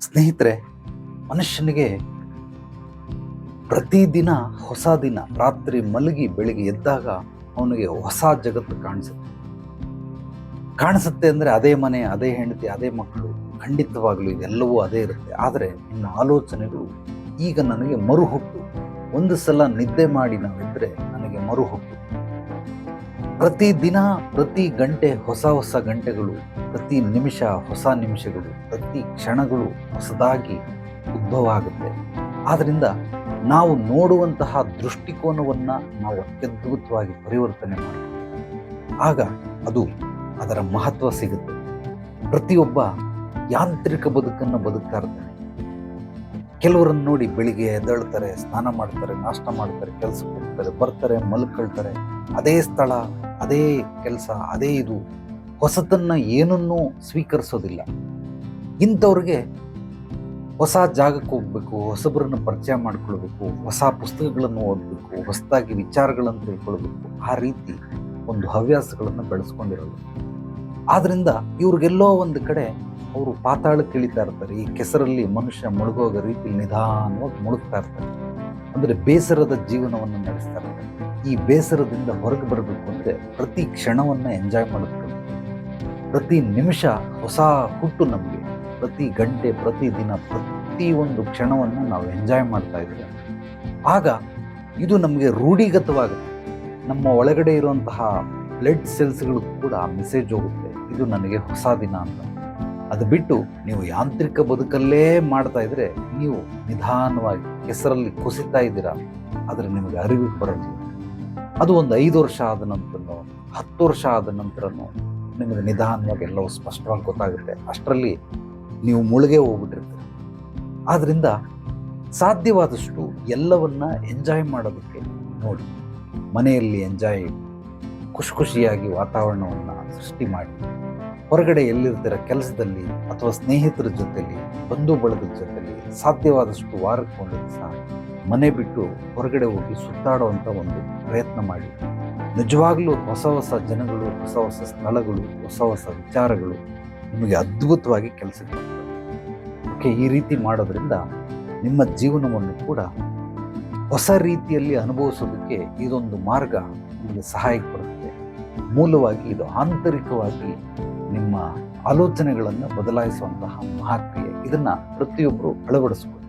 ಸ್ನೇಹಿತರೆ, ಮನುಷ್ಯನಿಗೆ ಪ್ರತಿದಿನ ಹೊಸ ದಿನ. ರಾತ್ರಿ ಮಲಗಿ ಬೆಳಿಗ್ಗೆ ಎದ್ದಾಗ ಅವನಿಗೆ ಹೊಸ ಜಗತ್ತು ಕಾಣಿಸುತ್ತೆ ಅಂದರೆ ಅದೇ ಮನೆ, ಅದೇ ಹೆಂಡತಿ, ಅದೇ ಮಕ್ಕಳು. ಖಂಡಿತವಾಗ್ಲೂ ಇದೆಲ್ಲವೂ ಅದೇ ಇರುತ್ತೆ. ಆದರೆ ನಿಮ್ಮ ಆಲೋಚನೆಗಳು ಈಗ ನನಗೆ ಮರುಹುಟ್ಟು. ಒಂದು ಸಲ ನಿದ್ದೆ ಮಾಡಿ ನಾವಿದ್ರೆ ನನಗೆ ಮರುಹುಟ್ಟು. ಪ್ರತಿದಿನ ಪ್ರತಿ ಗಂಟೆ ಹೊಸ ಹೊಸ ಗಂಟೆಗಳು, ಪ್ರತಿ ನಿಮಿಷ ಹೊಸ ನಿಮಿಷಗಳು, ಪ್ರತಿ ಕ್ಷಣಗಳು ಹೊಸದಾಗಿ ಉದ್ಭವ ಆಗುತ್ತೆ. ಆದ್ದರಿಂದ ನಾವು ನೋಡುವಂತಹ ದೃಷ್ಟಿಕೋನವನ್ನು ನಾವು ಅತ್ಯದ್ಭುತವಾಗಿ ಪರಿವರ್ತನೆ ಮಾಡಬೇಕು. ಆಗ ಅದು ಅದರ ಮಹತ್ವ ಸಿಗುತ್ತೆ. ಪ್ರತಿಯೊಬ್ಬ ಯಾಂತ್ರಿಕ ಬದುಕನ್ನು ಬದುಕ್ತಾ ಇರ್ತಾನೆ. ಕೆಲವರನ್ನು ನೋಡಿ ಬೆಳಿಗ್ಗೆ ಎದ್ದೇಳ್ತಾರೆ, ಸ್ನಾನ ಮಾಡ್ತಾರೆ, ನಾಷ್ಟ ಮಾಡ್ತಾರೆ, ಕೆಲಸಕ್ಕೆ ಹೋಗ್ತಾರೆ, ಬರ್ತಾರೆ, ಮಲ್ಕೊಳ್ತಾರೆ. ಅದೇ ಸ್ಥಳ, ಅದೇ ಕೆಲಸ, ಅದೇ ಇದು. ಹೊಸತನ್ನ ಏನನ್ನೂ ಸ್ವೀಕರಿಸೋದಿಲ್ಲ. ಇಂಥವ್ರಿಗೆ ಹೊಸ ಜಾಗಕ್ಕೆ ಹೋಗ್ಬೇಕು, ಹೊಸಬರನ್ನು ಪರಿಚಯ ಮಾಡ್ಕೊಳ್ಬೇಕು, ಹೊಸ ಪುಸ್ತಕಗಳನ್ನು ಓದಬೇಕು, ಹೊಸದಾಗಿ ವಿಚಾರಗಳನ್ನು ತಿಳ್ಕೊಳ್ಬೇಕು. ಆ ರೀತಿ ಒಂದು ಹವ್ಯಾಸಗಳನ್ನು ಬೆಳೆಸ್ಕೊಂಡಿರೋದು. ಆದ್ರಿಂದ ಇವ್ರಿಗೆಲ್ಲೋ ಒಂದು ಕಡೆ ಅವರು ಪಾತಾಳಕ್ಕೆ ಇಳಿತಾ ಇರ್ತಾರೆ. ಈ ಕೆಸರಲ್ಲಿ ಮನುಷ್ಯ ಮುಳುಗೋಗೋ ರೀತಿಯಲ್ಲಿ ನಿಧಾನವಾಗಿ ಮುಳುಗ್ತಾ ಇರ್ತಾರೆ. ಅಂದರೆ ಬೇಸರದ ಜೀವನವನ್ನು ನಡೆಸ್ತಾ ಇರ್ತಾರೆ. ಈ ಬೇಸರದಿಂದ ಹೊರಗೆ ಬರಬೇಕು ಅಂದರೆ ಪ್ರತಿ ಕ್ಷಣವನ್ನು ಎಂಜಾಯ್ ಮಾಡಬೇಕು. ಪ್ರತಿ ನಿಮಿಷ ಹೊಸ ಹುಟ್ಟು ನಮಗೆ. ಪ್ರತಿ ಗಂಟೆ, ಪ್ರತಿ ದಿನ, ಪ್ರತಿಯೊಂದು ಕ್ಷಣವನ್ನು ನಾವು ಎಂಜಾಯ್ ಮಾಡ್ತಾ ಇದ್ದೀವಿ. ಆಗ ಇದು ನಮಗೆ ರೂಢಿಗತವಾಗುತ್ತೆ. ನಮ್ಮ ಒಳಗಡೆ ಇರುವಂತಹ ಬ್ಲಡ್ ಸೆಲ್ಸ್ಗಳು ಕೂಡ ಮೆಸೇಜ್ ಹೋಗುತ್ತೆ, ಇದು ನನಗೆ ಹೊಸ ದಿನ ಅಂತ. ಅದು ಬಿಟ್ಟು ನೀವು ಯಾಂತ್ರಿಕ ಬದುಕಲ್ಲೇ ಮಾಡ್ತಾ ಇದ್ರೆ ನೀವು ನಿಧಾನವಾಗಿ ಕೆಸರಲ್ಲಿ ಕುಸಿತಾ ಇದ್ದೀರಾ. ಆದರೆ ನಿಮಗೆ ಅರಿವಿಗೆ ಬರೋದಿಲ್ಲ. ಅದು ಒಂದು 5 ವರ್ಷ ಆದ ನಂತರನೋ 10 ವರ್ಷ ಆದ ನಂತರನೋ ನಿಮಗೆ ನಿಧಾನವಾಗಿ ಎಲ್ಲವೂ ಸ್ಪಷ್ಟವಾಗಿ ಗೊತ್ತಾಗುತ್ತೆ. ಅಷ್ಟರಲ್ಲಿ ನೀವು ಮುಳುಗೇ ಹೋಗ್ಬಿಟ್ಟಿರ್ತೀರಿ. ಆದ್ದರಿಂದ ಸಾಧ್ಯವಾದಷ್ಟು ಎಲ್ಲವನ್ನ ಎಂಜಾಯ್ ಮಾಡೋದಕ್ಕೆ ನೋಡಿ. ಮನೆಯಲ್ಲಿ ಖುಷಿಯಾಗಿ ವಾತಾವರಣವನ್ನು ಸೃಷ್ಟಿ ಮಾಡಿ. ಹೊರಗಡೆ ಎಲ್ಲಿರ್ತೀರ, ಕೆಲಸದಲ್ಲಿ ಅಥವಾ ಸ್ನೇಹಿತರ ಜೊತೆಲಿ, ಬಂಧು ಬಳಗದ ಜೊತೆಲಿ ಸಾಧ್ಯವಾದಷ್ಟು ವಾರಕ್ಕೆ ಒಂದು ದಿವಸ ಮನೆ ಬಿಟ್ಟು ಹೊರಗಡೆ ಹೋಗಿ ಸುತ್ತಾಡುವಂಥ ಒಂದು ಪ್ರಯತ್ನ ಮಾಡಿ. ನಿಜವಾಗ್ಲೂ ಹೊಸ ಹೊಸ ಜನಗಳು, ಹೊಸ ಹೊಸ ಸ್ಥಳಗಳು, ಹೊಸ ಹೊಸ ವಿಚಾರಗಳು ನಿಮಗೆ ಅದ್ಭುತವಾಗಿ ಕೆಲಸಕ್ಕೆ ಬರ್ತವೆ. ಓಕೆ, ಈ ರೀತಿ ಮಾಡೋದ್ರಿಂದ ನಿಮ್ಮ ಜೀವನವನ್ನು ಕೂಡ ಹೊಸ ರೀತಿಯಲ್ಲಿ ಅನುಭವಿಸೋದಕ್ಕೆ ಇದೊಂದು ಮಾರ್ಗ ನಿಮಗೆ ಸಹಾಯಕ್ಕೆ ಬರುತ್ತೆ. ಮೂಲವಾಗಿ ಇದು ಆಂತರಿಕವಾಗಿ ನಿಮ್ಮ ಆಲೋಚನೆಗಳನ್ನು ಬದಲಾಯಿಸುವಂತಹ ಮಹಾಕ್ರಿಯೆ. ಇದನ್ನು ಪ್ರತಿಯೊಬ್ಬರು ಅಳವಡಿಸ್ಬೋದು.